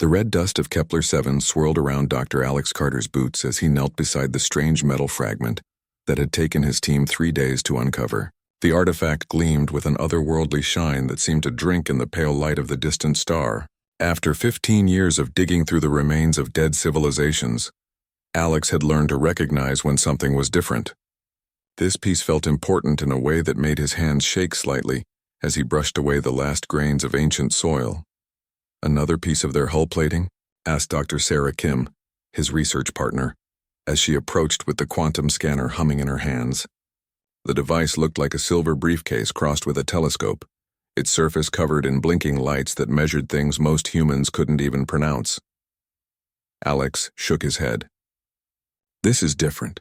The red dust of Kepler-7 swirled around Dr. Alex Carter's boots as he knelt beside the strange metal fragment that had taken his team 3 days to uncover. The artifact gleamed with an otherworldly shine that seemed to drink in the pale light of the distant star. After 15 years of digging through the remains of dead civilizations, Alex had learned to recognize when something was different. This piece felt important in a way that made his hands shake slightly as he brushed away the last grains of ancient soil. "Another piece of their hull plating?" asked Dr. Sarah Kim, his research partner, as she approached with the quantum scanner humming in her hands. The device looked like a silver briefcase crossed with a telescope, its surface covered in blinking lights that measured things most humans couldn't even pronounce. Alex shook his head. "This is different.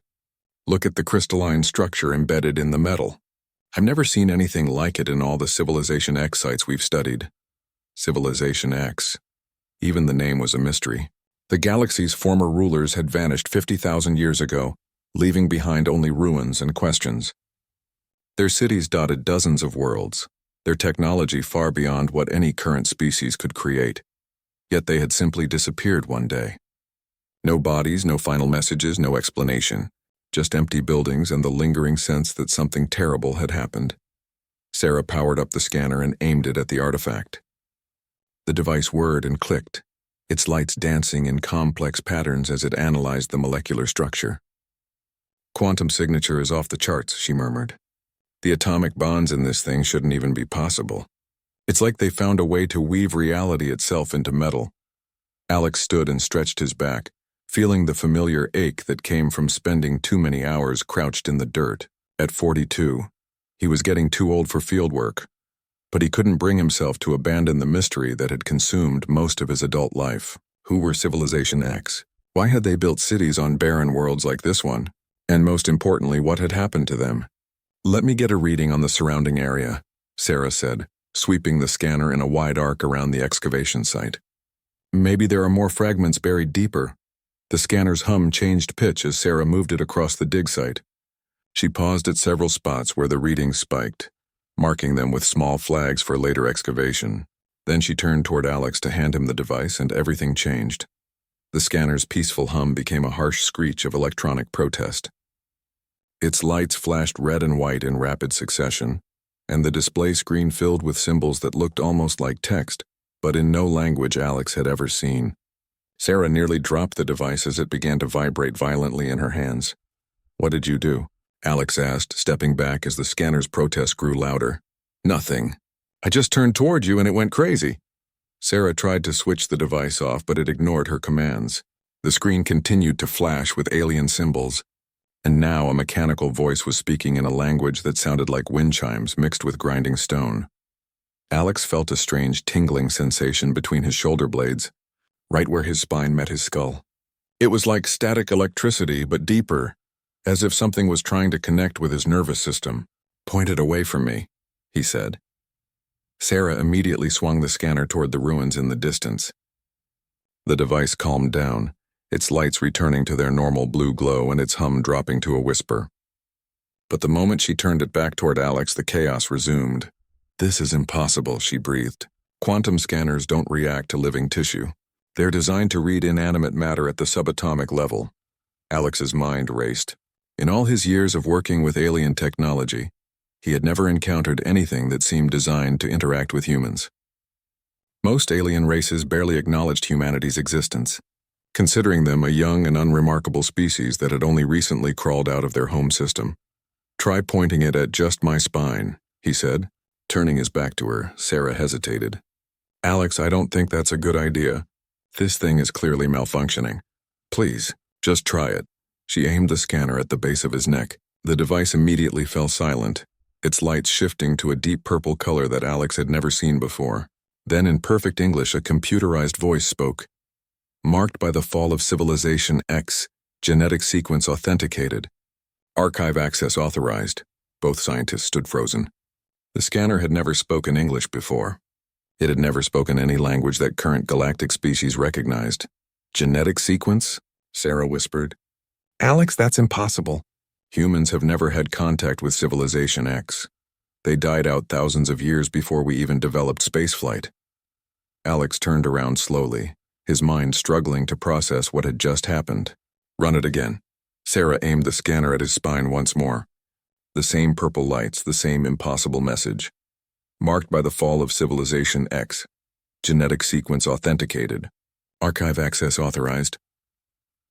Look at the crystalline structure embedded in the metal. I've never seen anything like it in all the Civilization X sites we've studied." Civilization X. Even the name was a mystery. The galaxy's former rulers had vanished 50,000 years ago, leaving behind only ruins and questions. Their cities dotted dozens of worlds, their technology far beyond what any current species could create. Yet they had simply disappeared one day. No bodies, no final messages, no explanation. Just empty buildings and the lingering sense that something terrible had happened. Sarah powered up the scanner and aimed it at the artifact. The device whirred and clicked, its lights dancing in complex patterns as it analyzed the molecular structure. "Quantum signature is off the charts," she murmured. "The atomic bonds in this thing shouldn't even be possible. It's like they found a way to weave reality itself into metal." Alex stood and stretched his back, feeling the familiar ache that came from spending too many hours crouched in the dirt. At 42, he was getting too old for field work, but he couldn't bring himself to abandon the mystery that had consumed most of his adult life. Who were Civilization X? Why had they built cities on barren worlds like this one? And most importantly, what had happened to them? "Let me get a reading on the surrounding area," Sarah said, sweeping the scanner in a wide arc around the excavation site. "Maybe there are more fragments buried deeper." The scanner's hum changed pitch as Sarah moved it across the dig site. She paused at several spots where the readings spiked, marking them with small flags for later excavation. Then she turned toward Alex to hand him the device, and everything changed. The scanner's peaceful hum became a harsh screech of electronic protest. Its lights flashed red and white in rapid succession, and the display screen filled with symbols that looked almost like text, but in no language Alex had ever seen. Sarah nearly dropped the device as it began to vibrate violently in her hands. "What did you do?" Alex asked, stepping back as the scanner's protest grew louder. "Nothing. I just turned toward you and it went crazy." Sarah tried to switch the device off, but it ignored her commands. The screen continued to flash with alien symbols, and now a mechanical voice was speaking in a language that sounded like wind chimes mixed with grinding stone. Alex felt a strange tingling sensation between his shoulder blades, right where his spine met his skull. It was like static electricity, but deeper, as if something was trying to connect with his nervous system. "Point it away from me," he said. Sarah immediately swung the scanner toward the ruins in the distance. The device calmed down, its lights returning to their normal blue glow and its hum dropping to a whisper. But the moment she turned it back toward Alex, the chaos resumed. "This is impossible," she breathed. "Quantum scanners don't react to living tissue. They're designed to read inanimate matter at the subatomic level." Alex's mind raced. In all his years of working with alien technology, he had never encountered anything that seemed designed to interact with humans. Most alien races barely acknowledged humanity's existence, considering them a young and unremarkable species that had only recently crawled out of their home system. "Try pointing it at just my spine," he said. Turning his back to her, Sarah hesitated. "Alex, I don't think that's a good idea. This thing is clearly malfunctioning. Please, just try it." She aimed the scanner at the base of his neck. The device immediately fell silent, its lights shifting to a deep purple color that Alex had never seen before. Then in perfect English, a computerized voice spoke. "Marked by the fall of Civilization X, genetic sequence authenticated. Archive access authorized." Both scientists stood frozen. The scanner had never spoken English before. It had never spoken any language that current galactic species recognized. "Genetic sequence?" Sarah whispered. "Alex, that's impossible. Humans have never had contact with Civilization X. They died out thousands of years before we even developed spaceflight." Alex turned around slowly, his mind struggling to process what had just happened. "Run it again." Sarah aimed the scanner at his spine once more. The same purple lights, the same impossible message. Marked by the fall of Civilization X. Genetic sequence authenticated. Archive access authorized.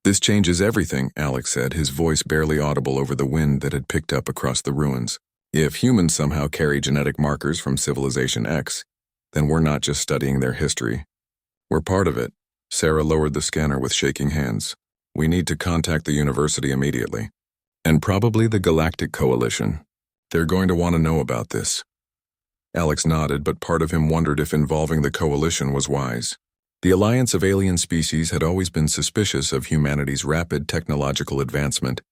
"This changes everything," Alex said, his voice barely audible over the wind that had picked up across the ruins. "If humans somehow carry genetic markers from Civilization X, then we're not just studying their history. We're part of it." Sarah lowered the scanner with shaking hands. "We need to contact the university immediately. And probably the Galactic Coalition. They're going to want to know about this." Alex nodded, but part of him wondered if involving the coalition was wise. The alliance of alien species had always been suspicious of humanity's rapid technological advancement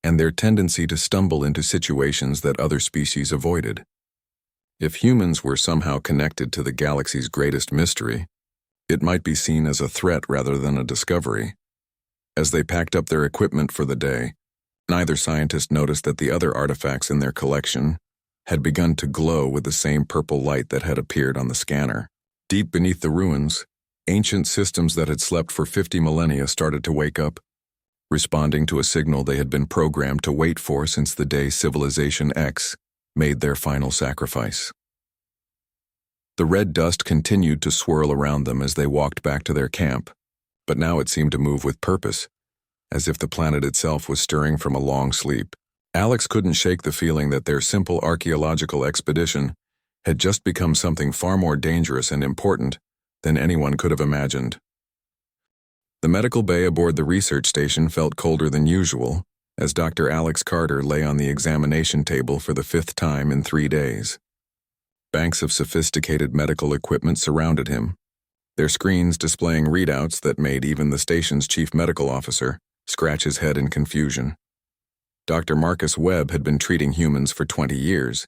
and their tendency to stumble into situations that other species avoided. If humans were somehow connected to the galaxy's greatest mystery, it might be seen as a threat rather than a discovery. As they packed up their equipment for the day, neither scientist noticed that the other artifacts in their collection had begun to glow with the same purple light that had appeared on the scanner. Deep beneath the ruins, ancient systems that had slept for 50 millennia started to wake up, responding to a signal they had been programmed to wait for since the day Civilization X made their final sacrifice. The red dust continued to swirl around them as they walked back to their camp, but now it seemed to move with purpose, as if the planet itself was stirring from a long sleep. Alex couldn't shake the feeling that their simple archaeological expedition had just become something far more dangerous and important than anyone could have imagined. The medical bay aboard the research station felt colder than usual as Dr. Alex Carter lay on the examination table for the 5th time in 3 days. Banks of sophisticated medical equipment surrounded him, their screens displaying readouts that made even the station's chief medical officer scratch his head in confusion. Dr. Marcus Webb had been treating humans for 20 years,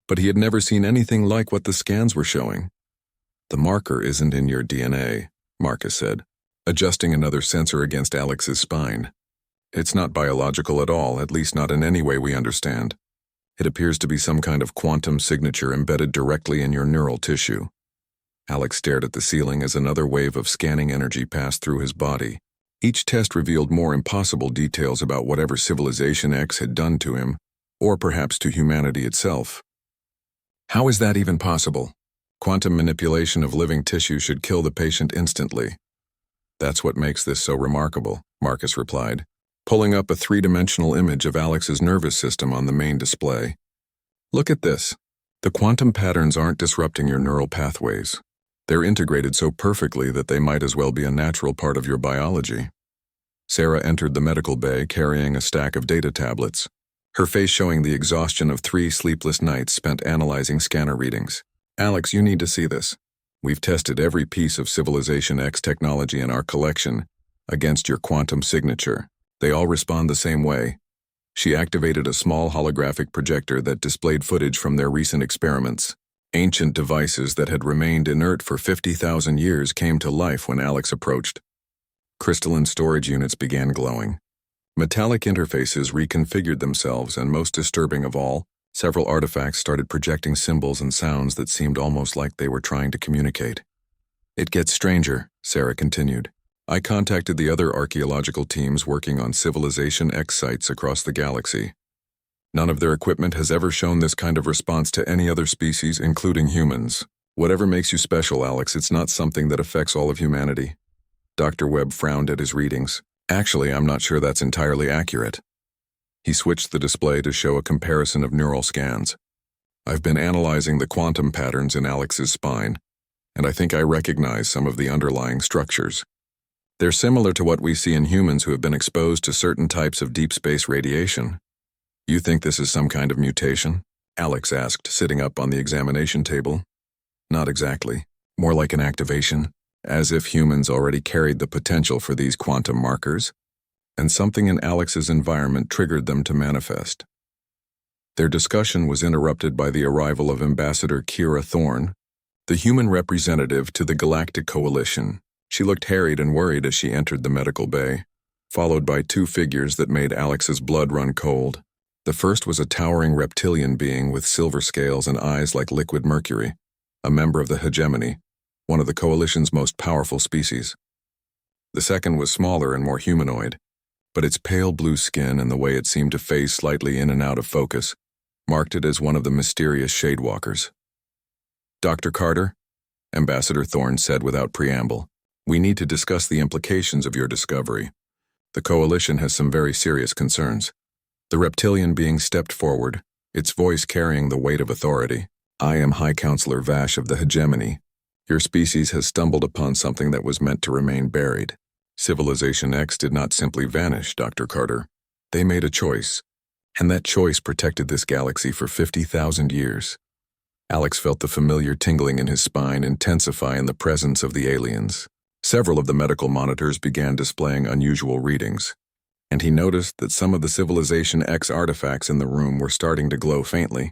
but he had never seen anything like what the scans were showing. "The marker isn't in your DNA," Marcus said, adjusting another sensor against Alex's spine. "It's not biological at all, at least not in any way we understand. It appears to be some kind of quantum signature embedded directly in your neural tissue." Alex stared at the ceiling as another wave of scanning energy passed through his body. Each test revealed more impossible details about whatever Civilization X had done to him, or perhaps to humanity itself. "How is that even possible? Quantum manipulation of living tissue should kill the patient instantly." "That's what makes this so remarkable," Marcus replied, pulling up a 3-dimensional image of Alex's nervous system on the main display. "Look at this. The quantum patterns aren't disrupting your neural pathways. They're integrated so perfectly that they might as well be a natural part of your biology." Sarah entered the medical bay carrying a stack of data tablets, her face showing the exhaustion of 3 sleepless nights spent analyzing scanner readings. "Alex, you need to see this. We've tested every piece of Civilization X technology in our collection against your quantum signature. They all respond the same way." She activated a small holographic projector that displayed footage from their recent experiments. Ancient devices that had remained inert for 50,000 years came to life when Alex approached. Crystalline storage units began glowing. Metallic interfaces reconfigured themselves, and most disturbing of all, several artifacts started projecting symbols and sounds that seemed almost like they were trying to communicate. "It gets stranger," Sarah continued. "I contacted the other archaeological teams working on Civilization X sites across the galaxy. None of their equipment has ever shown this kind of response to any other species, including humans. Whatever makes you special, Alex, it's not something that affects all of humanity." Dr. Webb frowned at his readings. "Actually, I'm not sure that's entirely accurate." He switched the display to show a comparison of neural scans. "I've been analyzing the quantum patterns in Alex's spine, and I think I recognize some of the underlying structures. They're similar to what we see in humans who have been exposed to certain types of deep space radiation." "You think this is some kind of mutation?" Alex asked, sitting up on the examination table. "Not exactly. More like an activation, as if humans already carried the potential for these quantum markers, and something in Alex's environment triggered them to manifest." Their discussion was interrupted by the arrival of Ambassador Kira Thorne, the human representative to the Galactic Coalition. She looked harried and worried as she entered the medical bay, followed by 2 figures that made Alex's blood run cold. The first was a towering reptilian being with silver scales and eyes like liquid mercury, a member of the hegemony, one of the Coalition's most powerful species. The second was smaller and more humanoid, but its pale blue skin and the way it seemed to phase slightly in and out of focus marked it as one of the mysterious Shadewalkers. "Dr. Carter," Ambassador Thorne said without preamble, "we need to discuss the implications of your discovery. The Coalition has some very serious concerns." The reptilian being stepped forward, its voice carrying the weight of authority. "I am High Counselor Vash of the Hegemony. Your species has stumbled upon something that was meant to remain buried. Civilization X did not simply vanish, Dr. Carter. They made a choice, and that choice protected this galaxy for 50,000 years. Alex felt the familiar tingling in his spine intensify in the presence of the aliens. Several of the medical monitors began displaying unusual readings, and he noticed that some of the Civilization X artifacts in the room were starting to glow faintly.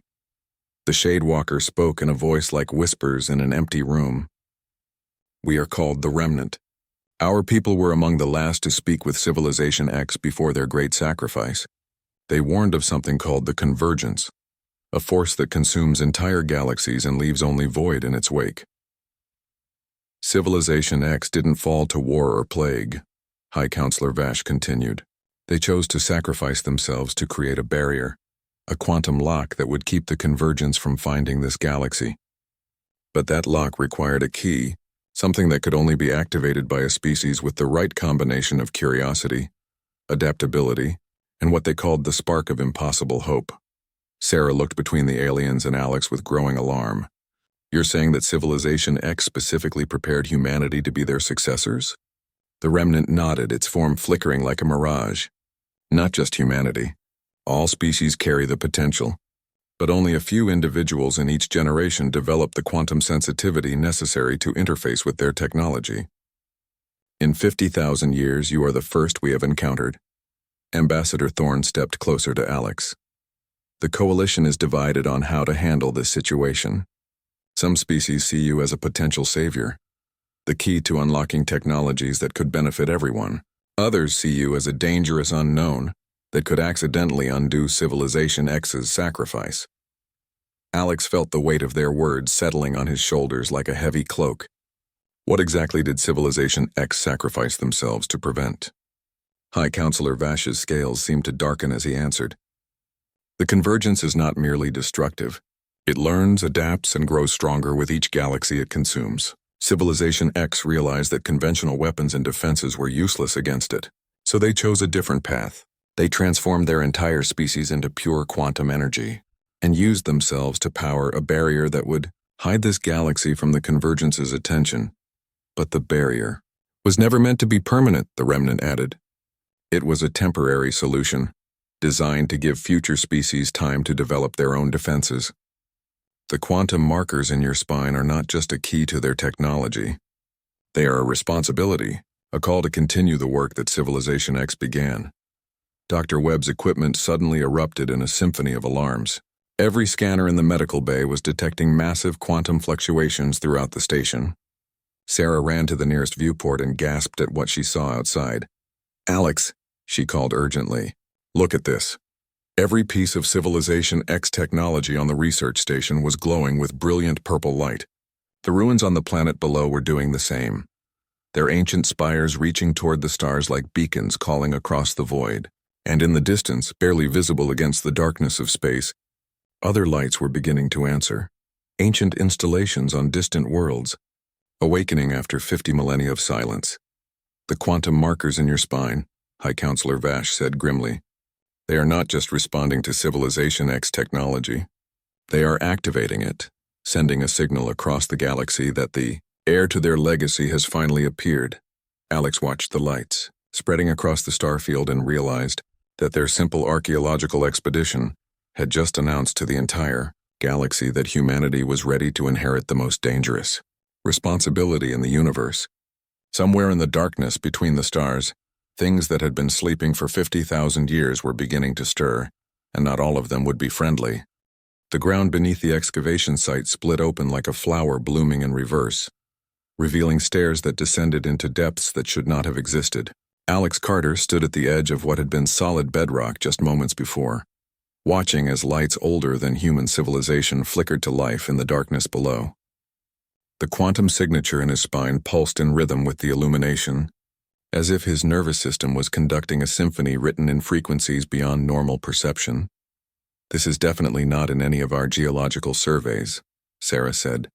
The Shadewalker spoke in a voice like whispers in an empty room. "We are called the Remnant. Our people were among the last to speak with Civilization X before their great sacrifice. They warned of something called the Convergence, a force that consumes entire galaxies and leaves only void in its wake. Civilization X didn't fall to war or plague," High Counselor Vash continued. "They chose to sacrifice themselves to create a barrier, a quantum lock that would keep the Convergence from finding this galaxy. But that lock required a key, something that could only be activated by a species with the right combination of curiosity, adaptability, and what they called the spark of impossible hope." Sarah looked between the aliens and Alex with growing alarm. "You're saying that Civilization X specifically prepared humanity to be their successors?" The Remnant nodded, its form flickering like a mirage. "Not just humanity. All species carry the potential, but only a few individuals in each generation develop the quantum sensitivity necessary to interface with their technology. In 50,000 years, you are the first we have encountered." Ambassador Thorne stepped closer to Alex. "The Coalition is divided on how to handle this situation. Some species see you as a potential savior, the key to unlocking technologies that could benefit everyone. Others see you as a dangerous unknown that could accidentally undo Civilization X's sacrifice." Alex felt the weight of their words settling on his shoulders like a heavy cloak. What exactly did Civilization X sacrifice themselves to prevent? High Counselor Vash's scales seemed to darken as he answered. "The Convergence is not merely destructive. It learns, adapts, and grows stronger with each galaxy it consumes. Civilization X realized that conventional weapons and defenses were useless against it, so they chose a different path. They transformed their entire species into pure quantum energy and used themselves to power a barrier that would hide this galaxy from the Convergence's attention. But the barrier was never meant to be permanent," the Remnant added. "It was a temporary solution, designed to give future species time to develop their own defenses. The quantum markers in your spine are not just a key to their technology. They are a responsibility, a call to continue the work that Civilization X began." Dr. Webb's equipment suddenly erupted in a symphony of alarms. Every scanner in the medical bay was detecting massive quantum fluctuations throughout the station. Sarah ran to the nearest viewport and gasped at what she saw outside. "Alex," she called urgently, "look at this." Every piece of Civilization X technology on the research station was glowing with brilliant purple light. The ruins on the planet below were doing the same, their ancient spires reaching toward the stars like beacons calling across the void. And in the distance, barely visible against the darkness of space, other lights were beginning to answer. Ancient installations on distant worlds, awakening after 50 millennia of silence. "The quantum markers in your spine," High Counselor Vash said grimly. "They are not just responding to Civilization X technology. They are activating it, sending a signal across the galaxy that the heir to their legacy has finally appeared." Alex watched the lights spreading across the starfield and realized that their simple archaeological expedition had just announced to the entire galaxy that humanity was ready to inherit the most dangerous responsibility in the universe. Somewhere in the darkness between the stars, things that had been sleeping for 50,000 years were beginning to stir, and not all of them would be friendly. The ground beneath the excavation site split open like a flower blooming in reverse, revealing stairs that descended into depths that should not have existed. Alex Carter stood at the edge of what had been solid bedrock just moments before, watching as lights older than human civilization flickered to life in the darkness below. The quantum signature in his spine pulsed in rhythm with the illumination, as if his nervous system was conducting a symphony written in frequencies beyond normal perception. "This is definitely not in any of our geological surveys," Sarah said,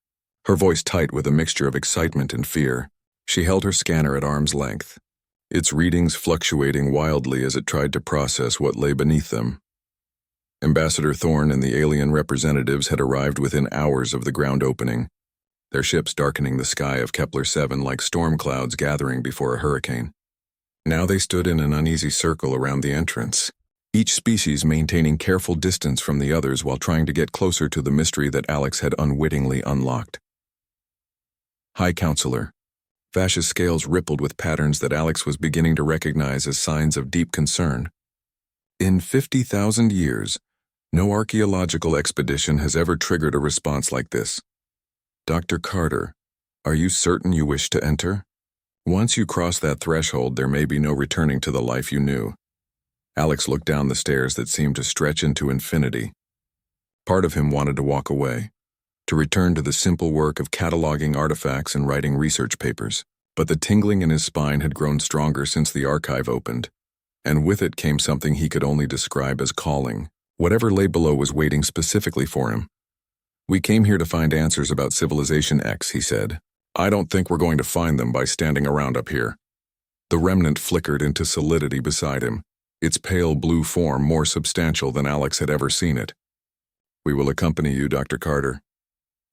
her voice tight with a mixture of excitement and fear. She held her scanner at arm's length, its readings fluctuating wildly as it tried to process what lay beneath them. Ambassador Thorne and the alien representatives had arrived within hours of the ground opening, their ships darkening the sky of Kepler-7 like storm clouds gathering before a hurricane. Now they stood in an uneasy circle around the entrance, each species maintaining careful distance from the others while trying to get closer to the mystery that Alex had unwittingly unlocked. "High Counselor." Vash's scales rippled with patterns that Alex was beginning to recognize as signs of deep concern. "In 50,000 years, no archaeological expedition has ever triggered a response like this. Dr. Carter, are you certain you wish to enter? Once you cross that threshold, there may be no returning to the life you knew." Alex looked down the stairs that seemed to stretch into infinity. Part of him wanted to walk away, to return to the simple work of cataloging artifacts and writing research papers, but the tingling in his spine had grown stronger since the archive opened, and with it came something he could only describe as calling. Whatever lay below was waiting specifically for him. "We came here to find answers about Civilization X," he said. "I don't think we're going to find them by standing around up here." The remnant flickered into solidity beside him, its pale blue form more substantial than Alex had ever seen it. "We will accompany you, Dr. Carter.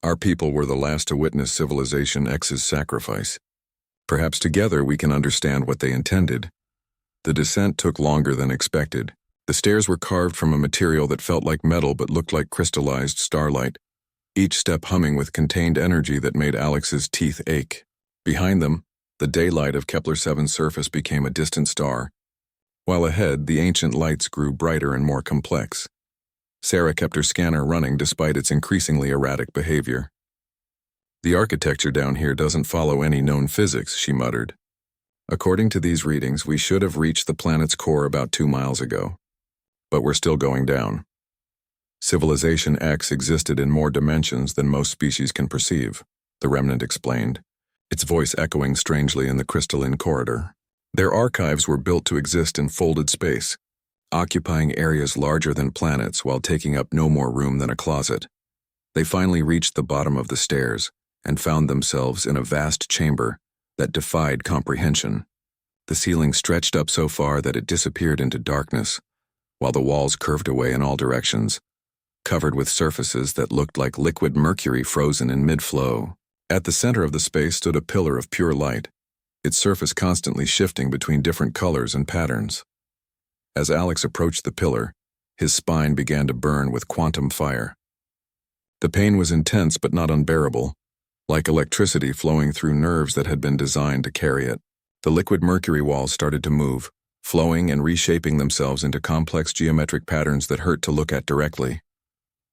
Our people were the last to witness Civilization X's sacrifice. Perhaps together we can understand what they intended." The descent took longer than expected. The stairs were carved from a material that felt like metal but looked like crystallized starlight, each step humming with contained energy that made Alex's teeth ache. Behind them, the daylight of Kepler-7's surface became a distant star, while ahead the ancient lights grew brighter and more complex. Sarah kept her scanner running despite its increasingly erratic behavior. "The architecture down here doesn't follow any known physics," she muttered. "According to these readings, we should have reached the planet's core about 2 miles ago. But we're still going down. Civilization X existed in more dimensions than most species can perceive," the remnant explained, its voice echoing strangely in the crystalline corridor. "Their archives were built to exist in folded space, occupying areas larger than planets while taking up no more room than a closet. They finally reached the bottom of the stairs and found themselves in a vast chamber that defied comprehension. The ceiling stretched up so far that it disappeared into darkness, while the walls curved away in all directions, covered with surfaces that looked like liquid mercury frozen in mid-flow. At the center of the space stood a pillar of pure light, its surface constantly shifting between different colors and patterns. As Alex approached the pillar, his spine began to burn with quantum fire. The pain was intense but not unbearable, like electricity flowing through nerves that had been designed to carry it. The liquid mercury walls started to move, flowing and reshaping themselves into complex geometric patterns that hurt to look at directly.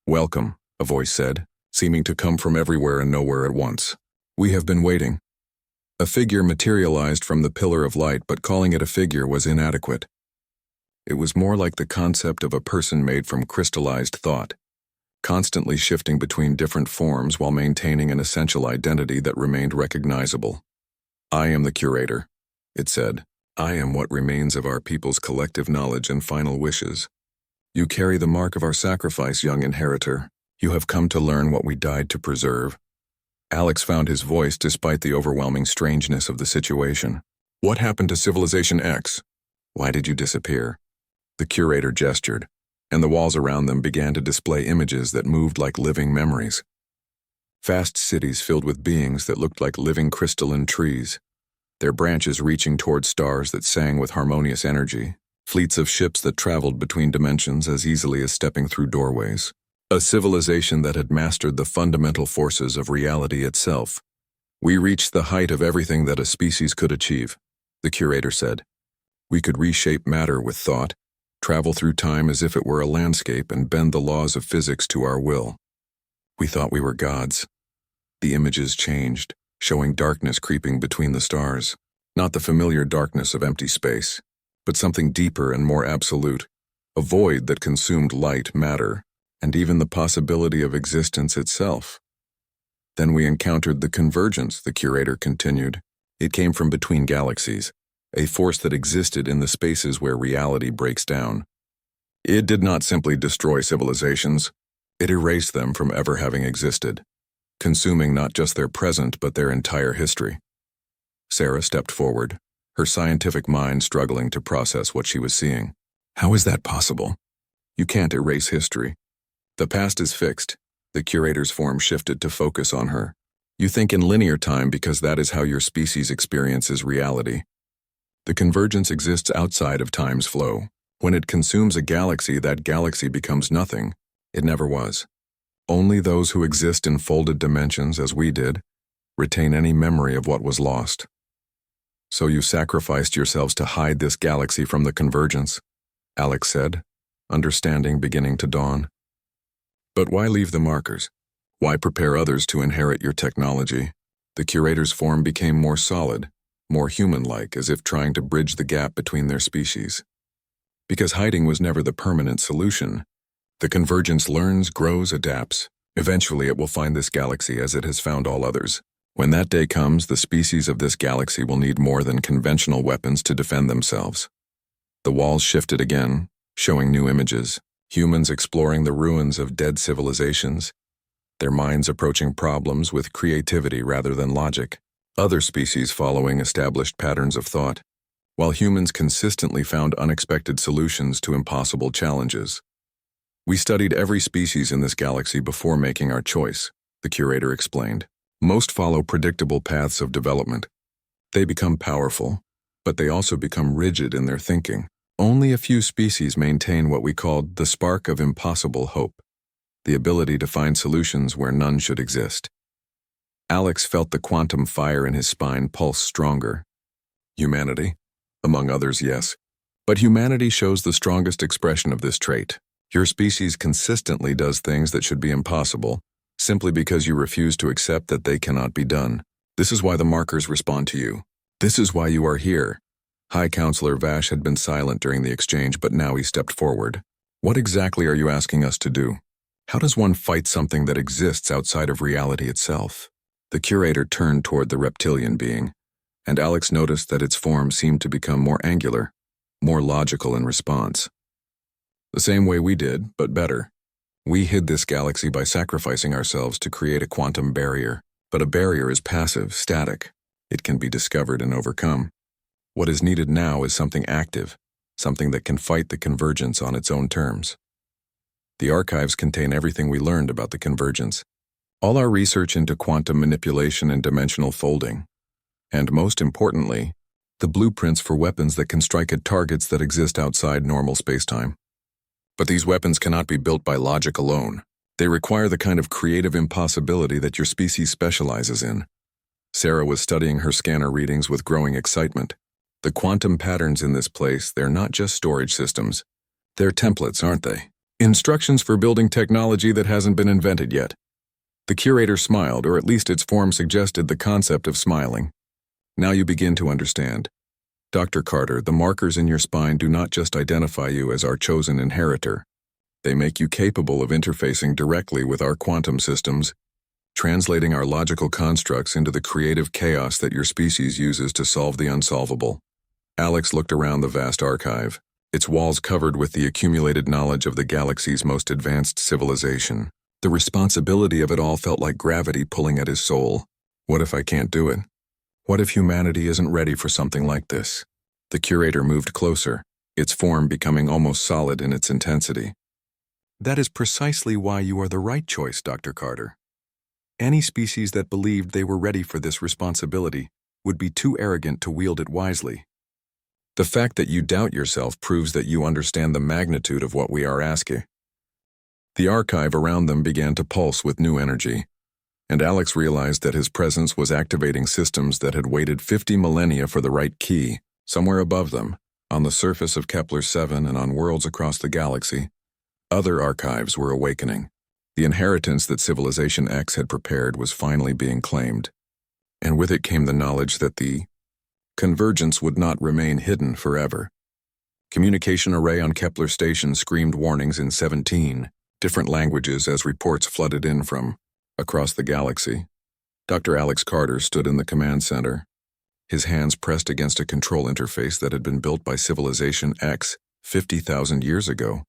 "Welcome," a voice said, seeming to come from everywhere and nowhere at once. "We have been waiting." A figure materialized from the pillar of light, but calling it a figure was inadequate. It was more like the concept of a person made from crystallized thought, constantly shifting between different forms while maintaining an essential identity that remained recognizable. "I am the curator," it said. "I am what remains of our people's collective knowledge and final wishes. You carry the mark of our sacrifice, young inheritor. You have come to learn what we died to preserve." Alex found his voice despite the overwhelming strangeness of the situation. "What happened to Civilization X? Why did you disappear?" The curator gestured, and the walls around them began to display images that moved like living memories. Vast cities filled with beings that looked like living crystalline trees, their branches reaching toward stars that sang with harmonious energy, fleets of ships that traveled between dimensions as easily as stepping through doorways. A civilization that had mastered the fundamental forces of reality itself. "We reached the height of everything that a species could achieve," the curator said. "We could reshape matter with thought, travel through time as if it were a landscape, and bend the laws of physics to our will. We thought we were gods." The images changed, showing darkness creeping between the stars. Not the familiar darkness of empty space, but something deeper and more absolute, a void that consumed light, matter, and even the possibility of existence itself. "Then we encountered the convergence," the curator continued. "It came from between galaxies, a force that existed in the spaces where reality breaks down. It did not simply destroy civilizations, it erased them from ever having existed, consuming not just their present but their entire history. Sarah stepped forward, her scientific mind struggling to process what she was seeing. How is that possible? You can't erase history. The past is fixed. The curator's form shifted to focus on her. You think in linear time because that is how your species experiences reality. The convergence exists outside of time's flow. When it consumes a galaxy, that galaxy becomes nothing. It never was. Only those who exist in folded dimensions, as we did, retain any memory of what was lost. So you sacrificed yourselves to hide this galaxy from the convergence, Alex said, understanding beginning to dawn. But why leave the markers? Why prepare others to inherit your technology? The curator's form became more solid, more human-like, as if trying to bridge the gap between their species. Because hiding was never the permanent solution. The convergence learns, grows, adapts. Eventually it will find this galaxy as it has found all others. When that day comes, the species of this galaxy will need more than conventional weapons to defend themselves. The walls shifted again, showing new images. Humans exploring the ruins of dead civilizations, their minds approaching problems with creativity rather than logic. Other species following established patterns of thought, while humans consistently found unexpected solutions to impossible challenges. We studied every species in this galaxy before making our choice, the curator explained. Most follow predictable paths of development. They become powerful, but they also become rigid in their thinking. Only a few species maintain what we called the spark of impossible hope, the ability to find solutions where none should exist. Alex felt the quantum fire in his spine pulse stronger. Humanity? Among others, yes. But humanity shows the strongest expression of this trait. Your species consistently does things that should be impossible, simply because you refuse to accept that they cannot be done. This is why the markers respond to you. This is why you are here. High Counselor Vash had been silent during the exchange, but now he stepped forward. What exactly are you asking us to do? How does one fight something that exists outside of reality itself? The curator turned toward the reptilian being, and Alex noticed that its form seemed to become more angular, more logical in response. The same way we did, but better. We hid this galaxy by sacrificing ourselves to create a quantum barrier. But a barrier is passive, static. It can be discovered and overcome. What is needed now is something active, something that can fight the convergence on its own terms. The archives contain everything we learned about the convergence, all our research into quantum manipulation and dimensional folding, and most importantly, the blueprints for weapons that can strike at targets that exist outside normal spacetime. But these weapons cannot be built by logic alone. They require the kind of creative impossibility that your species specializes in. Sarah was studying her scanner readings with growing excitement. The quantum patterns in this place, they're not just storage systems. They're templates, aren't they? Instructions for building technology that hasn't been invented yet. The curator smiled, or at least its form suggested the concept of smiling. Now you begin to understand. Dr. Carter, the markers in your spine do not just identify you as our chosen inheritor. They make you capable of interfacing directly with our quantum systems, translating our logical constructs into the creative chaos that your species uses to solve the unsolvable. Alex looked around the vast archive, its walls covered with the accumulated knowledge of the galaxy's most advanced civilization. The responsibility of it all felt like gravity pulling at his soul. What if I can't do it? What if humanity isn't ready for something like this? The curator moved closer, its form becoming almost solid in its intensity. That is precisely why you are the right choice, Dr. Carter. Any species that believed they were ready for this responsibility would be too arrogant to wield it wisely. The fact that you doubt yourself proves that you understand the magnitude of what we are asking. The archive around them began to pulse with new energy, and Alex realized that his presence was activating systems that had waited 50 millennia for the right key. Somewhere above them, on the surface of Kepler-7 and on worlds across the galaxy, other archives were awakening. The inheritance that Civilization X had prepared was finally being claimed, and with it came the knowledge that the convergence would not remain hidden forever. Communication array on Kepler station screamed warnings in 17 different languages as reports flooded in from across the galaxy. Dr. Alex Carter stood in the command center, his hands pressed against a control interface that had been built by Civilization X 50,000 years ago,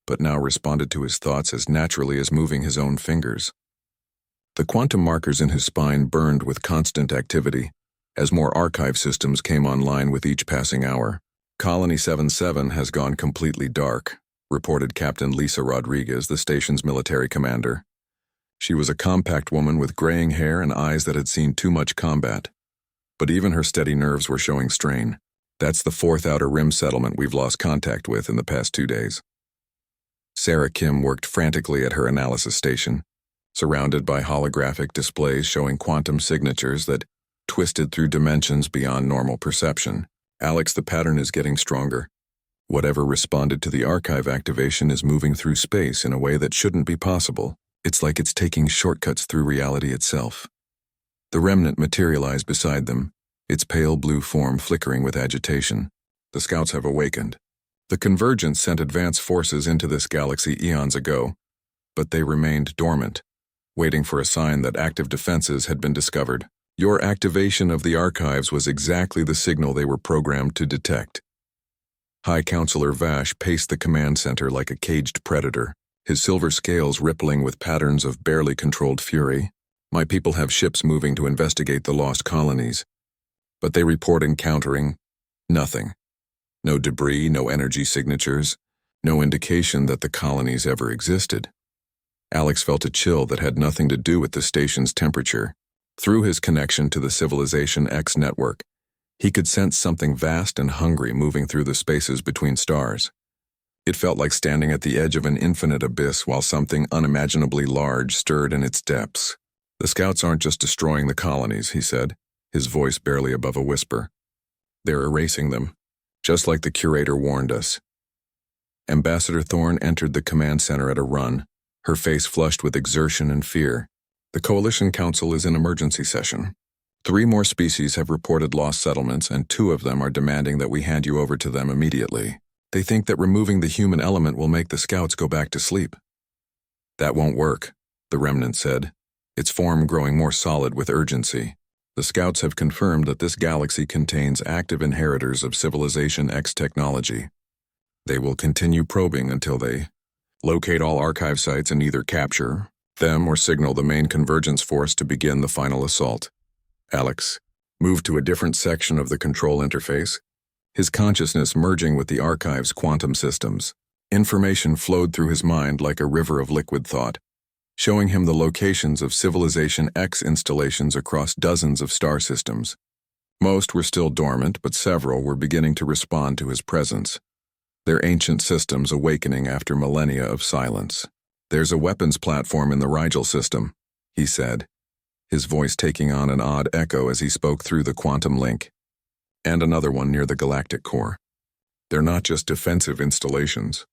but now responded to his thoughts as naturally as moving his own fingers. The quantum markers in his spine burned with constant activity as more archive systems came online with each passing hour. Colony 77 has gone completely dark, reported Captain Lisa Rodriguez, the station's military commander. She was a compact woman with graying hair and eyes that had seen too much combat. But even her steady nerves were showing strain. That's the fourth Outer Rim settlement we've lost contact with in the past 2 days. Sarah Kim worked frantically at her analysis station, surrounded by holographic displays showing quantum signatures that twisted through dimensions beyond normal perception. Alex, the pattern is getting stronger. Whatever responded to the archive activation is moving through space in a way that shouldn't be possible. It's like it's taking shortcuts through reality itself. The remnant materialized beside them, its pale blue form flickering with agitation. The scouts have awakened. The Convergence sent advanced forces into this galaxy eons ago, but they remained dormant, waiting for a sign that active defenses had been discovered. Your activation of the archives was exactly the signal they were programmed to detect. High Counselor Vash paced the command center like a caged predator, his silver scales rippling with patterns of barely controlled fury. My people have ships moving to investigate the lost colonies, but they report encountering nothing. No debris, no energy signatures, no indication that the colonies ever existed. Alex felt a chill that had nothing to do with the station's temperature. Through his connection to the Civilization X network, he could sense something vast and hungry moving through the spaces between stars. It felt like standing at the edge of an infinite abyss while something unimaginably large stirred in its depths. The scouts aren't just destroying the colonies, he said, his voice barely above a whisper. They're erasing them, just like the curator warned us. Ambassador Thorne entered the command center at a run, her face flushed with exertion and fear. The Coalition Council is in emergency session. 3 more species have reported lost settlements, and 2 of them are demanding that we hand you over to them immediately. They think that removing the human element will make the scouts go back to sleep. That won't work, the remnant said, its form growing more solid with urgency. The scouts have confirmed that this galaxy contains active inheritors of Civilization X technology. They will continue probing until they locate all archive sites and either capture them or signal the main convergence force to begin the final assault. Alex moved to a different section of the control interface, his consciousness merging with the archive's quantum systems. Information flowed through his mind like a river of liquid thought, showing him the locations of Civilization X installations across dozens of star systems. Most were still dormant, but several were beginning to respond to his presence, their ancient systems awakening after millennia of silence. There's a weapons platform in the Rigel system, he said, his voice taking on an odd echo as he spoke through the quantum link. And another one near the galactic core. They're not just defensive installations.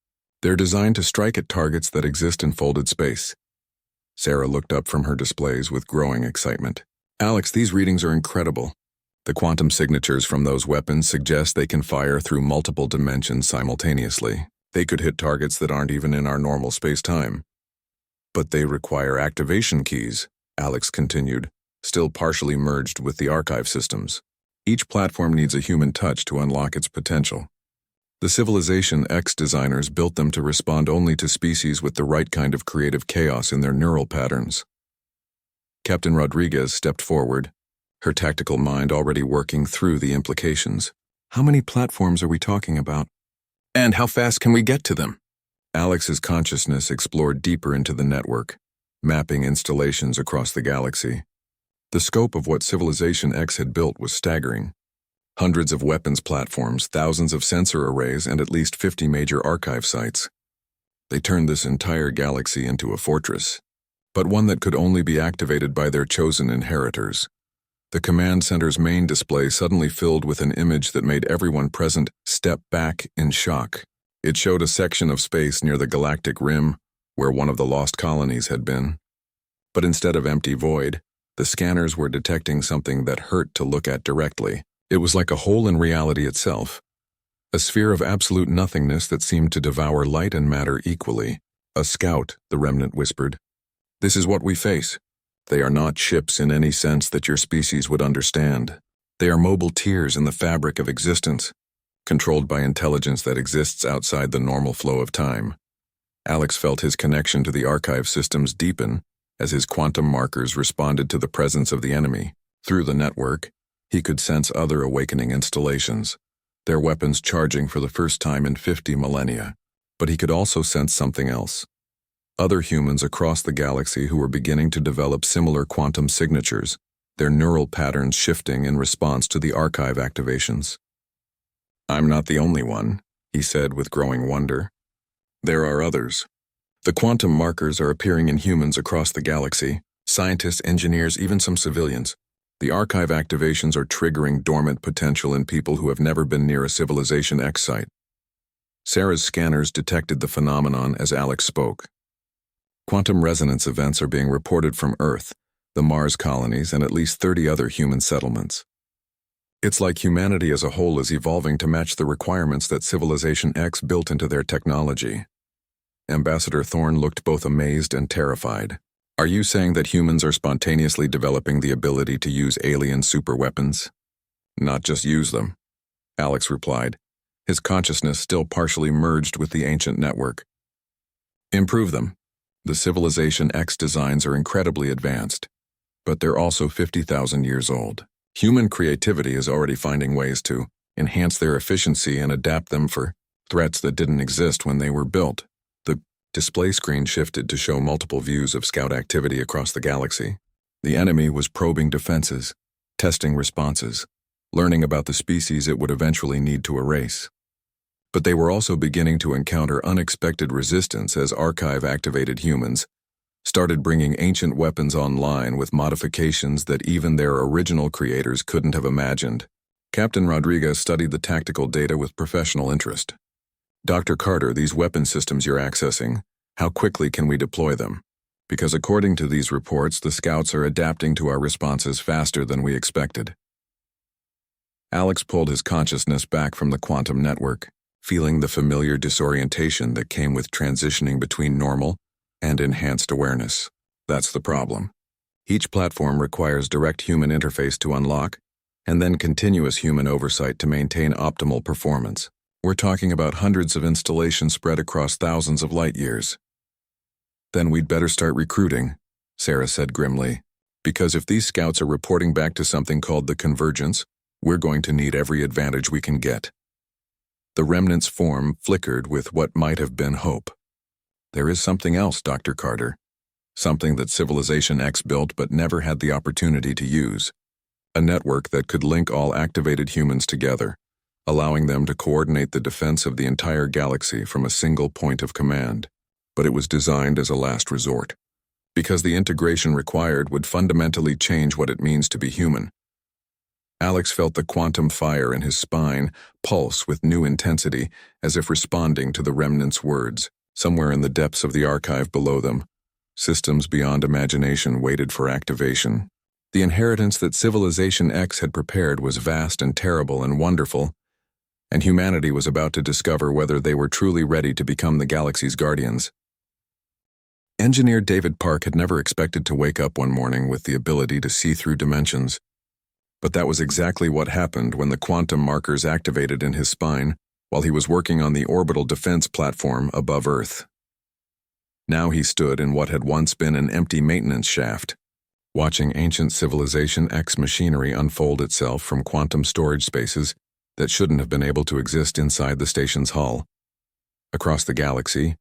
They're designed to strike at targets that exist in folded space. Sarah looked up from her displays with growing excitement. Alex, these readings are incredible. The quantum signatures from those weapons suggest they can fire through multiple dimensions simultaneously. They could hit targets that aren't even in our normal space-time. But they require activation keys, Alex continued, still partially merged with the archive systems. Each platform needs a human touch to unlock its potential. The Civilization X designers built them to respond only to species with the right kind of creative chaos in their neural patterns. Captain Rodriguez stepped forward, her tactical mind already working through the implications. How many platforms are we talking about? And how fast can we get to them? Alex's consciousness explored deeper into the network, mapping installations across the galaxy. The scope of what Civilization X had built was staggering. Hundreds of weapons platforms, thousands of sensor arrays, and at least 50 major archive sites. They turned this entire galaxy into a fortress, but one that could only be activated by their chosen inheritors. The command center's main display suddenly filled with an image that made everyone present step back in shock. It showed a section of space near the galactic rim, where one of the lost colonies had been. But instead of empty void, the scanners were detecting something that hurt to look at directly. It was like a hole in reality itself, a sphere of absolute nothingness that seemed to devour light and matter equally. A scout, the remnant whispered. This is what we face. They are not ships in any sense that your species would understand. They are mobile tiers in the fabric of existence, controlled by intelligence that exists outside the normal flow of time. Alex felt his connection to the archive systems deepen as his quantum markers responded to the presence of the enemy. Through the network, he could sense other awakening installations, their weapons charging for the first time in 50 millennia. But he could also sense something else. Other humans across the galaxy who were beginning to develop similar quantum signatures, their neural patterns shifting in response to the archive activations. "I'm not the only one," he said with growing wonder. "There are others. The quantum markers are appearing in humans across the galaxy, scientists, engineers, even some civilians. The archive activations are triggering dormant potential in people who have never been near a Civilization X site." Sarah's scanners detected the phenomenon as Alex spoke. Quantum resonance events are being reported from Earth, the Mars colonies, and at least 30 other human settlements. It's like humanity as a whole is evolving to match the requirements that Civilization X built into their technology. Ambassador Thorne looked both amazed and terrified. "Are you saying that humans are spontaneously developing the ability to use alien superweapons?" "Not just use them," Alex replied, his consciousness still partially merged with the ancient network. "Improve them. The Civilization X designs are incredibly advanced, but they're also 50,000 years old. Human creativity is already finding ways to enhance their efficiency and adapt them for threats that didn't exist when they were built." The display screen shifted to show multiple views of scout activity across the galaxy. The enemy was probing defenses, testing responses, learning about the species it would eventually need to erase. But they were also beginning to encounter unexpected resistance as archive-activated humans started bringing ancient weapons online with modifications that even their original creators couldn't have imagined. Captain Rodriguez studied the tactical data with professional interest. "Dr. Carter, these weapon systems you're accessing, how quickly can we deploy them? Because according to these reports, the scouts are adapting to our responses faster than we expected." Alex pulled his consciousness back from the quantum network, feeling the familiar disorientation that came with transitioning between normal and enhanced awareness. That's the problem. Each platform requires direct human interface to unlock, and then continuous human oversight to maintain optimal performance. We're talking about hundreds of installations spread across thousands of light years. "Then we'd better start recruiting," Sarah said grimly, "because if these scouts are reporting back to something called the Convergence, we're going to need every advantage we can get." The remnant's form flickered with what might have been hope. "There is something else, Dr. Carter. Something that Civilization X built but never had the opportunity to use. A network that could link all activated humans together, allowing them to coordinate the defense of the entire galaxy from a single point of command. But it was designed as a last resort, because the integration required would fundamentally change what it means to be human." Alex felt the quantum fire in his spine pulse with new intensity, as if responding to the remnant's words. Somewhere in the depths of the archive below them, systems beyond imagination waited for activation. The inheritance that Civilization X had prepared was vast and terrible and wonderful, and humanity was about to discover whether they were truly ready to become the galaxy's guardians. Engineer David Park had never expected to wake up one morning with the ability to see through dimensions. But that was exactly what happened when the quantum markers activated in his spine while he was working on the orbital defense platform above Earth. Now he stood in what had once been an empty maintenance shaft, watching ancient Civilization X machinery unfold itself from quantum storage spaces that shouldn't have been able to exist inside the station's hull. Across the galaxy,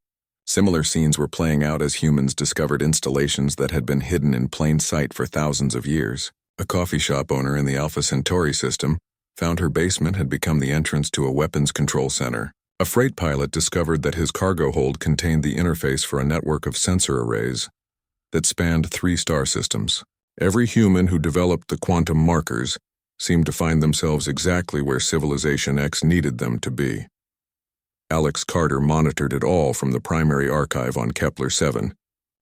similar scenes were playing out as humans discovered installations that had been hidden in plain sight for thousands of years. A coffee shop owner in the Alpha Centauri system found her basement had become the entrance to a weapons control center. A freight pilot discovered that his cargo hold contained the interface for a network of sensor arrays that spanned 3 star systems. Every human who developed the quantum markers seemed to find themselves exactly where Civilization X needed them to be. Alex Carter monitored it all from the primary archive on Kepler 7.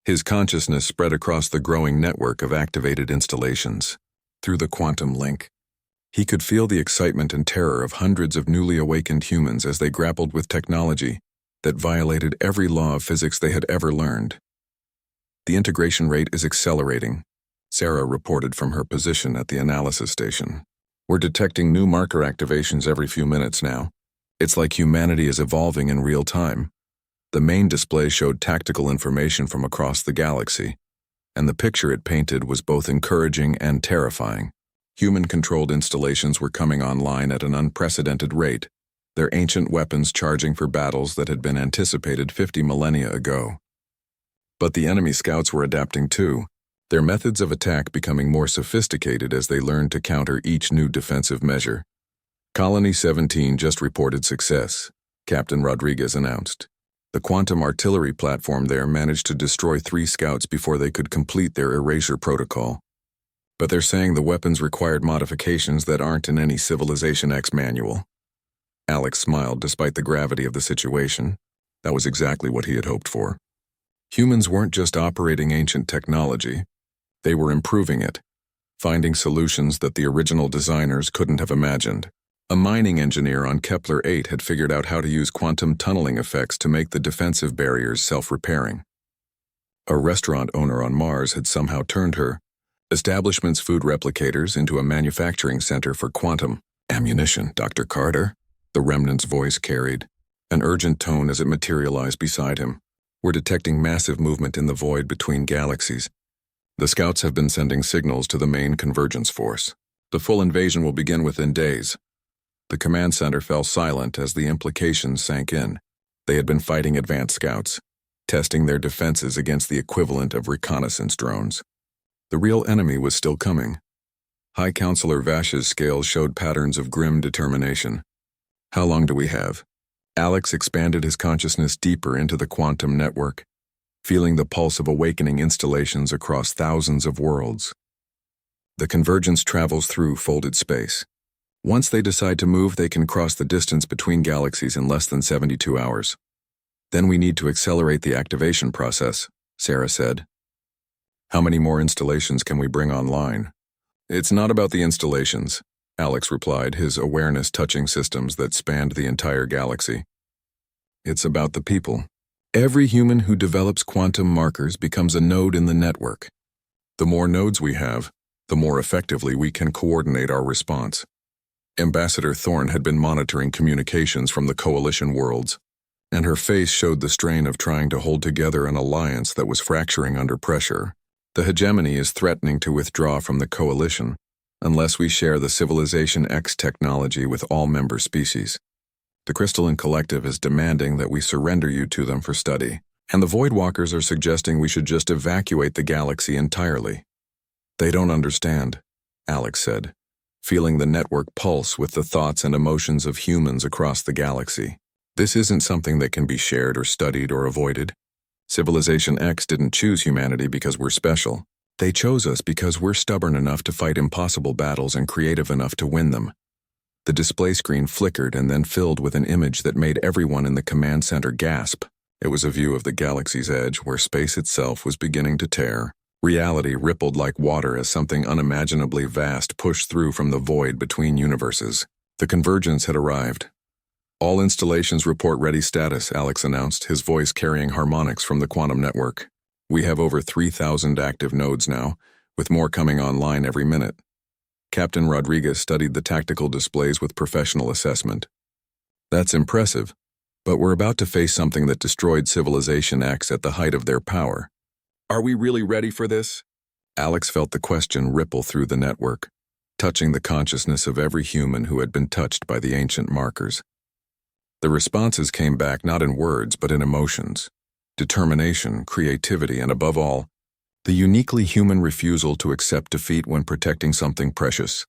His consciousness spread across the growing network of activated installations. Through the quantum link, he could feel the excitement and terror of hundreds of newly awakened humans as they grappled with technology that violated every law of physics they had ever learned. "The integration rate is accelerating," Sarah reported from her position at the analysis station. We're detecting new marker activations every few minutes now. It's like humanity is evolving in real time. The main display showed tactical information from across the galaxy, and the picture it painted was both encouraging and terrifying. Human-controlled installations were coming online at an unprecedented rate, their ancient weapons charging for battles that had been anticipated 50 millennia ago. But the enemy scouts were adapting too, their methods of attack becoming more sophisticated as they learned to counter each new defensive measure. Colony 17 just reported success, Captain Rodriguez announced. The quantum artillery platform there managed to destroy 3 scouts before they could complete their erasure protocol. But they're saying the weapons required modifications that aren't in any Civilization X manual. Alex smiled despite the gravity of the situation. That was exactly what he had hoped for. Humans weren't just operating ancient technology, they were improving it, finding solutions that the original designers couldn't have imagined. A mining engineer on Kepler 8 had figured out how to use quantum tunneling effects to make the defensive barriers self-repairing. A restaurant owner on Mars had somehow turned her establishment's food replicators into a manufacturing center for quantum ammunition. Dr. Carter, the remnant's voice carried, an urgent tone as it materialized beside him. We're detecting massive movement in the void between galaxies. The scouts have been sending signals to the main convergence force. The full invasion will begin within days. The command center fell silent as the implications sank in. They had been fighting advanced scouts, testing their defenses against the equivalent of reconnaissance drones. The real enemy was still coming. High Counselor Vash's scales showed patterns of grim determination. How long do we have? Alex expanded his consciousness deeper into the quantum network, feeling the pulse of awakening installations across thousands of worlds. The convergence travels through folded space. Once they decide to move, they can cross the distance between galaxies in less than 72 hours. Then we need to accelerate the activation process, Sarah said. How many more installations can we bring online? It's not about the installations, Alex replied, his awareness touching systems that spanned the entire galaxy. It's about the people. Every human who develops quantum markers becomes a node in the network. The more nodes we have, the more effectively we can coordinate our response. Ambassador Thorne had been monitoring communications from the coalition worlds, and her face showed the strain of trying to hold together an alliance that was fracturing under pressure. The hegemony is threatening to withdraw from the coalition unless we share the Civilization X technology with all member species. The Crystalline Collective is demanding that we surrender you to them for study, and the Voidwalkers are suggesting we should just evacuate the galaxy entirely. They don't understand, Alex said, feeling the network pulse with the thoughts and emotions of humans across the galaxy. This isn't something that can be shared or studied or avoided. Civilization X didn't choose humanity because we're special. They chose us because we're stubborn enough to fight impossible battles and creative enough to win them. The display screen flickered and then filled with an image that made everyone in the command center gasp. It was a view of the galaxy's edge where space itself was beginning to tear. Reality rippled like water as something unimaginably vast pushed through from the void between universes. The convergence had arrived. All installations report ready status, Alex announced, his voice carrying harmonics from the quantum network. We have over 3,000 active nodes now, with more coming online every minute. Captain Rodriguez studied the tactical displays with professional assessment. That's impressive, but we're about to face something that destroyed Civilization X at the height of their power. Are we really ready for this? Alex felt the question ripple through the network, touching the consciousness of every human who had been touched by the ancient markers. The responses came back not in words but in emotions, determination, creativity, and above all, the uniquely human refusal to accept defeat when protecting something precious.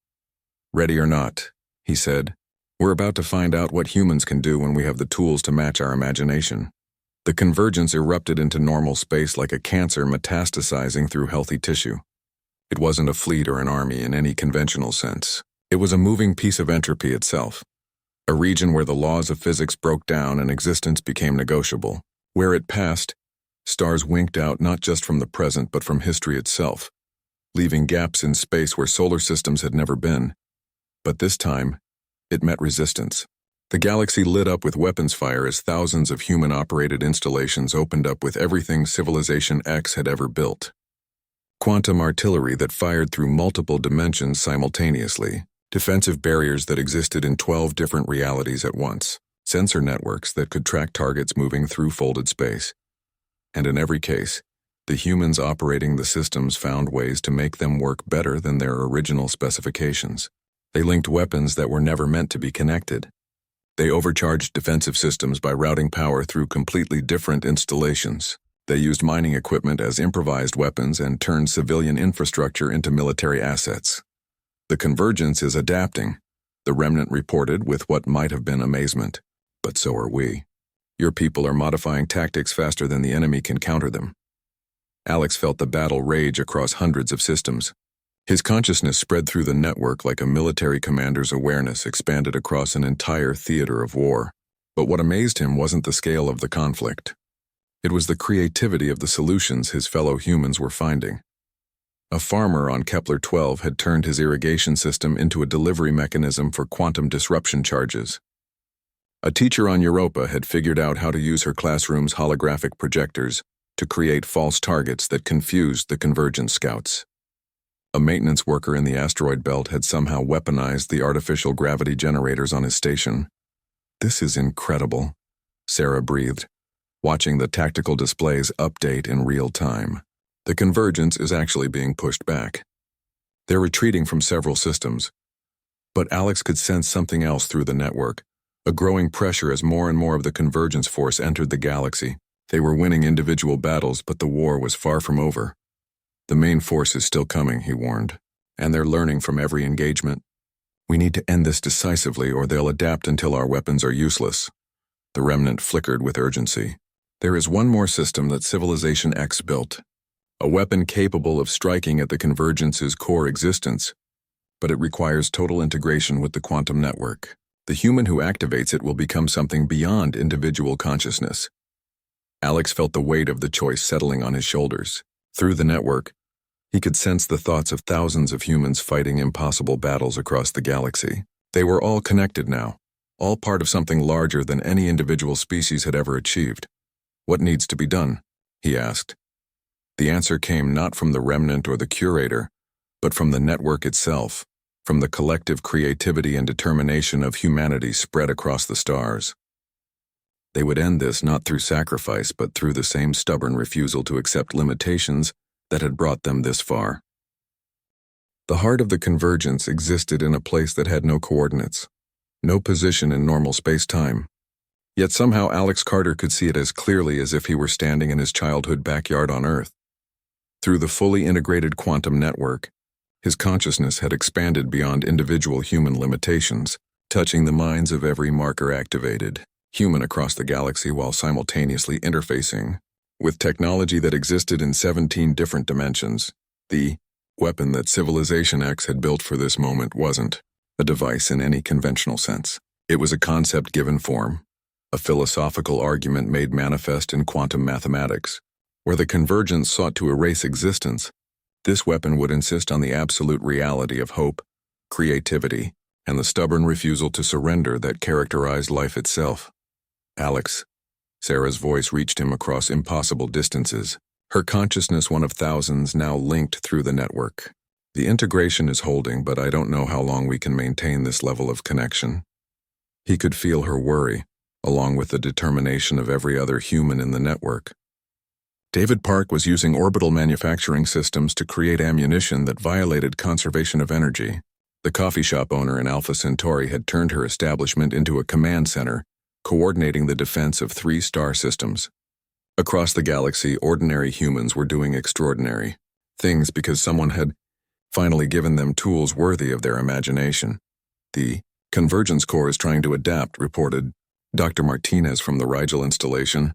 Ready or not, he said, we're about to find out what humans can do when we have the tools to match our imagination. The convergence erupted into normal space like a cancer metastasizing through healthy tissue. It wasn't a fleet or an army in any conventional sense. It was a moving piece of entropy itself, a region where the laws of physics broke down and existence became negotiable. Where it passed, stars winked out not just from the present but from history itself, leaving gaps in space where solar systems had never been. But this time, it met resistance. The galaxy lit up with weapons fire as thousands of human-operated installations opened up with everything Civilization X had ever built. Quantum artillery that fired through multiple dimensions simultaneously, defensive barriers that existed in 12 different realities at once, sensor networks that could track targets moving through folded space. And in every case, the humans operating the systems found ways to make them work better than their original specifications. They linked weapons that were never meant to be connected. They overcharged defensive systems by routing power through completely different installations. They used mining equipment as improvised weapons and turned civilian infrastructure into military assets. The convergence is adapting, the remnant reported with what might have been amazement. But so are we. Your people are modifying tactics faster than the enemy can counter them. Alex felt the battle rage across hundreds of systems. His consciousness spread through the network like a military commander's awareness expanded across an entire theater of war. But what amazed him wasn't the scale of the conflict. It was the creativity of the solutions his fellow humans were finding. A farmer on Kepler-12 had turned his irrigation system into a delivery mechanism for quantum disruption charges. A teacher on Europa had figured out how to use her classroom's holographic projectors to create false targets that confused the convergence scouts. A maintenance worker in the asteroid belt had somehow weaponized the artificial gravity generators on his station. "This is incredible," Sarah breathed, watching the tactical displays update in real time. The convergence is actually being pushed back. They're retreating from several systems. But Alex could sense something else through the network, a growing pressure as more and more of the convergence force entered the galaxy. They were winning individual battles, but the war was far from over. "The main force is still coming," he warned, "and they're learning from every engagement. We need to end this decisively or they'll adapt until our weapons are useless." The remnant flickered with urgency. "There is one more system that Civilization X built, a weapon capable of striking at the convergence's core existence, but it requires total integration with the quantum network. The human who activates it will become something beyond individual consciousness." Alex felt the weight of the choice settling on his shoulders. Through the network, he could sense the thoughts of thousands of humans fighting impossible battles across the galaxy. They were all connected now, all part of something larger than any individual species had ever achieved. "What needs to be done?" he asked. The answer came not from the remnant or the curator, but from the network itself, from the collective creativity and determination of humanity spread across the stars. They would end this not through sacrifice, but through the same stubborn refusal to accept limitations that had brought them this far. The heart of the convergence existed in a place that had no coordinates, no position in normal space-time. Yet somehow Alex Carter could see it as clearly as if he were standing in his childhood backyard on Earth. Through the fully integrated quantum network, his consciousness had expanded beyond individual human limitations, touching the minds of every marker activated human across the galaxy while simultaneously interfacing with technology that existed in 17 different dimensions. The weapon that Civilization X had built for this moment wasn't a device in any conventional sense. It was a concept given form, a philosophical argument made manifest in quantum mathematics. Where the convergence sought to erase existence, this weapon would insist on the absolute reality of hope, creativity, and the stubborn refusal to surrender that characterized life itself. "Alex," Sarah's voice reached him across impossible distances, her consciousness one of thousands now linked through the network. "The integration is holding, but I don't know how long we can maintain this level of connection." He could feel her worry, along with the determination of every other human in the network. David Park was using orbital manufacturing systems to create ammunition that violated conservation of energy. The coffee shop owner in Alpha Centauri had turned her establishment into a command center, coordinating the defense of 3 star systems. Across the galaxy, ordinary humans were doing extraordinary things because someone had finally given them tools worthy of their imagination. "The Convergence Core is trying to adapt," reported Dr. Martinez from the Rigel installation.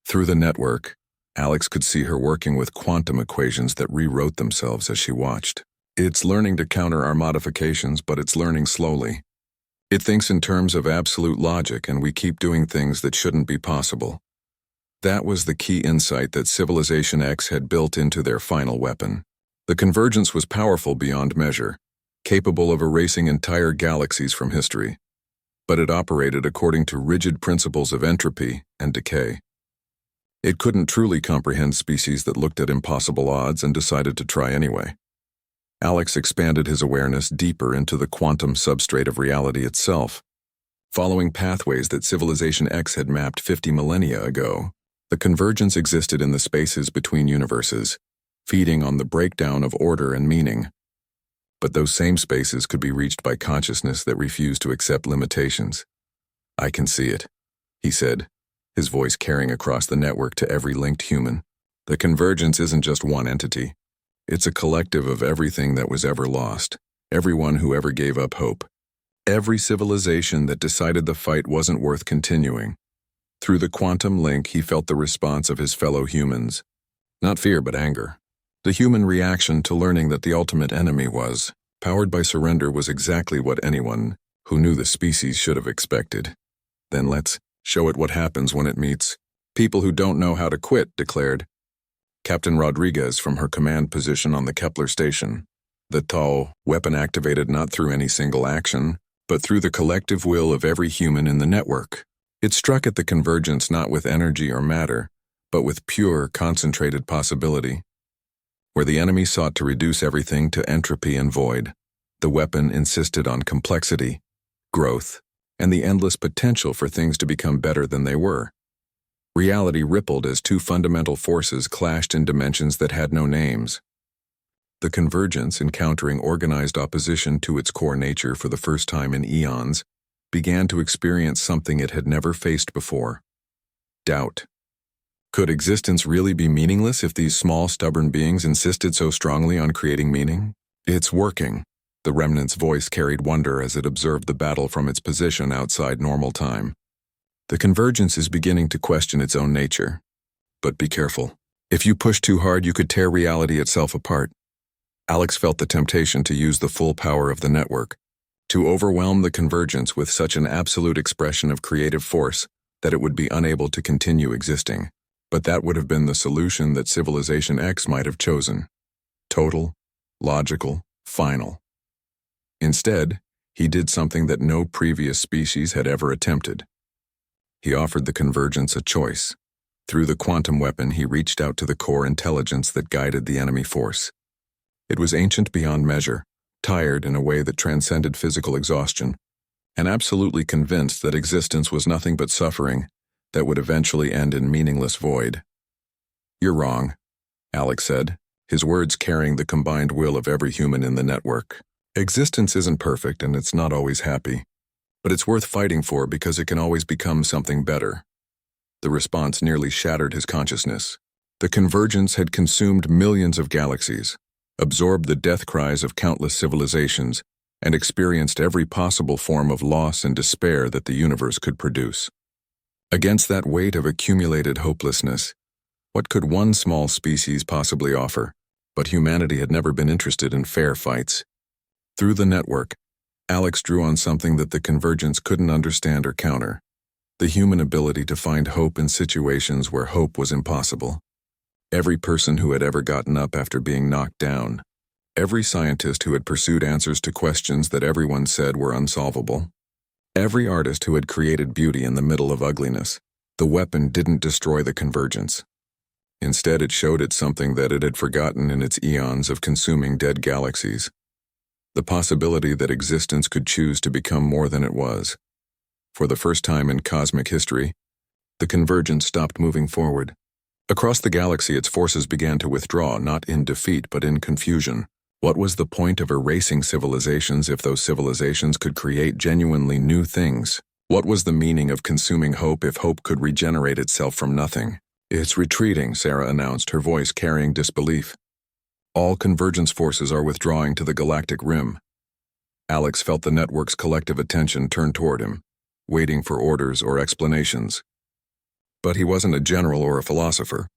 Through the network, Alex could see her working with quantum equations that rewrote themselves as she watched. "It's learning to counter our modifications, but it's learning slowly. It thinks in terms of absolute logic, and we keep doing things that shouldn't be possible." That was the key insight that Civilization X had built into their final weapon. The convergence was powerful beyond measure, capable of erasing entire galaxies from history. But it operated according to rigid principles of entropy and decay. It couldn't truly comprehend species that looked at impossible odds and decided to try anyway. Alex expanded his awareness deeper into the quantum substrate of reality itself. Following pathways that Civilization X had mapped 50 millennia ago, the convergence existed in the spaces between universes, feeding on the breakdown of order and meaning. But those same spaces could be reached by consciousness that refused to accept limitations. "I can see it," he said, his voice carrying across the network to every linked human. "The convergence isn't just one entity. It's a collective of everything that was ever lost, everyone who ever gave up hope, every civilization that decided the fight wasn't worth continuing." Through the quantum link, he felt the response of his fellow humans. Not fear, but anger. The human reaction to learning that the ultimate enemy was powered by surrender was exactly what anyone who knew the species should have expected. "Then let's show it what happens when it meets people who don't know how to quit," declared Captain Rodriguez from her command position on the Kepler station. The tall weapon activated not through any single action, but through the collective will of every human in the network. It struck at the convergence not with energy or matter, but with pure, concentrated possibility. Where the enemy sought to reduce everything to entropy and void, the weapon insisted on complexity, growth, and the endless potential for things to become better than they were. Reality rippled as two fundamental forces clashed in dimensions that had no names. The convergence, encountering organized opposition to its core nature for the first time in eons, began to experience something it had never faced before: doubt. Could existence really be meaningless if these small, stubborn beings insisted so strongly on creating meaning? "It's working." The remnant's voice carried wonder as it observed the battle from its position outside normal time. "The convergence is beginning to question its own nature. But be careful. If you push too hard, you could tear reality itself apart." Alex felt the temptation to use the full power of the network, to overwhelm the convergence with such an absolute expression of creative force that it would be unable to continue existing. But that would have been the solution that Civilization X might have chosen: total, logical, final. Instead, he did something that no previous species had ever attempted. He offered the convergence a choice. Through the quantum weapon, he reached out to the core intelligence that guided the enemy force. It was ancient beyond measure, tired in a way that transcended physical exhaustion, and absolutely convinced that existence was nothing but suffering that would eventually end in meaningless void. "You're wrong," Alex said, his words carrying the combined will of every human in the network. "Existence isn't perfect and it's not always happy, but it's worth fighting for because it can always become something better." The response nearly shattered his consciousness. The convergence had consumed millions of galaxies, absorbed the death cries of countless civilizations, and experienced every possible form of loss and despair that the universe could produce. Against that weight of accumulated hopelessness, what could one small species possibly offer? But humanity had never been interested in fair fights. Through the network, Alex drew on something that the convergence couldn't understand or counter: the human ability to find hope in situations where hope was impossible. Every person who had ever gotten up after being knocked down, every scientist who had pursued answers to questions that everyone said were unsolvable, every artist who had created beauty in the middle of ugliness, the weapon didn't destroy the convergence. Instead, it showed it something that it had forgotten in its eons of consuming dead galaxies: the possibility that existence could choose to become more than it was. For the first time in cosmic history, the convergence stopped moving forward. Across the galaxy, its forces began to withdraw, not in defeat but in confusion. What was the point of erasing civilizations if those civilizations could create genuinely new things? What was the meaning of consuming hope if hope could regenerate itself from nothing? "It's retreating," Sarah announced, her voice carrying disbelief. "All convergence forces are withdrawing to the galactic rim." Alex felt the network's collective attention turn toward him, waiting for orders or explanations. But he wasn't a general or a philosopher.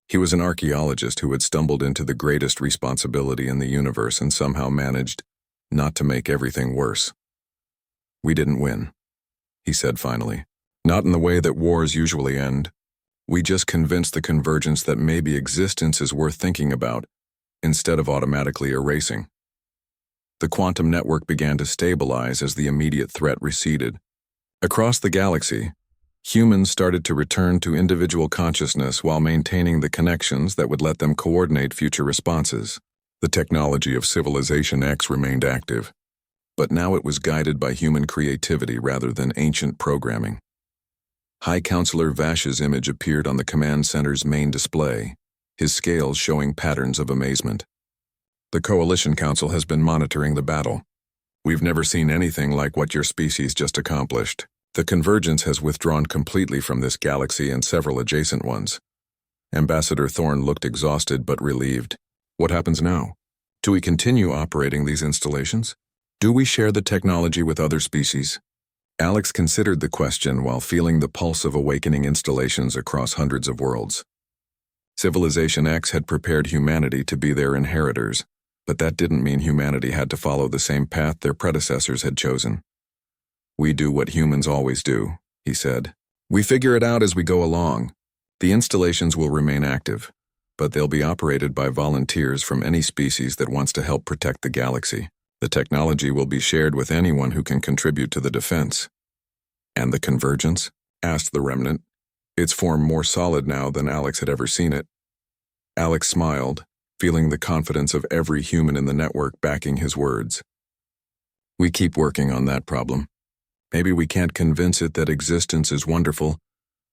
He was an archaeologist who had stumbled into the greatest responsibility in the universe and somehow managed not to make everything worse. "We didn't win," he said finally. "Not in the way that wars usually end. We just convinced the convergence that maybe existence is worth thinking about, instead of automatically erasing." The quantum network began to stabilize as the immediate threat receded. Across the galaxy, humans started to return to individual consciousness while maintaining the connections that would let them coordinate future responses. The technology of Civilization X remained active, but now it was guided by human creativity rather than ancient programming. High Counselor Vash's image appeared on the command center's main display, his scales showing patterns of amazement. The Coalition Council has been monitoring the battle. We've never seen anything like what your species just accomplished. The Convergence has withdrawn completely from this galaxy and several adjacent ones. Ambassador Thorne looked exhausted but relieved. What happens now? Do we continue operating these installations? Do we share the technology with other species? Alex considered the question while feeling the pulse of awakening installations across hundreds of worlds. Civilization X had prepared humanity to be their inheritors, but that didn't mean humanity had to follow the same path their predecessors had chosen. We do what humans always do, he said. We figure it out as we go along. The installations will remain active, but they'll be operated by volunteers from any species that wants to help protect the galaxy. The technology will be shared with anyone who can contribute to the defense. And the Convergence? Asked the Remnant. Its form more solid now than Alex had ever seen it. Alex smiled, feeling the confidence of every human in the network backing his words. We keep working on that problem. Maybe we can't convince it that existence is wonderful,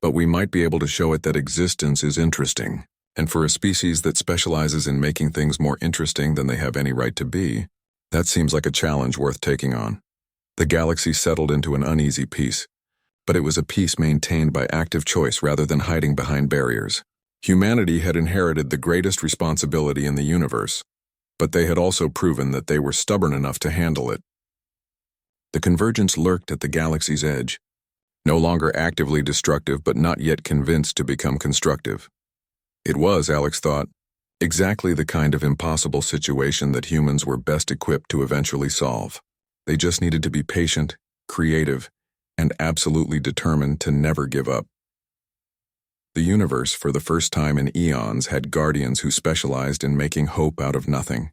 but we might be able to show it that existence is interesting. And for a species that specializes in making things more interesting than they have any right to be, that seems like a challenge worth taking on. The galaxy settled into an uneasy peace, but it was a peace maintained by active choice rather than hiding behind barriers. Humanity had inherited the greatest responsibility in the universe, but they had also proven that they were stubborn enough to handle it. The Convergence lurked at the galaxy's edge, no longer actively destructive but not yet convinced to become constructive. It was, Alex thought, exactly the kind of impossible situation that humans were best equipped to eventually solve. They just needed to be patient, creative, and absolutely determined to never give up. The universe, for the first time in eons, had guardians who specialized in making hope out of nothing.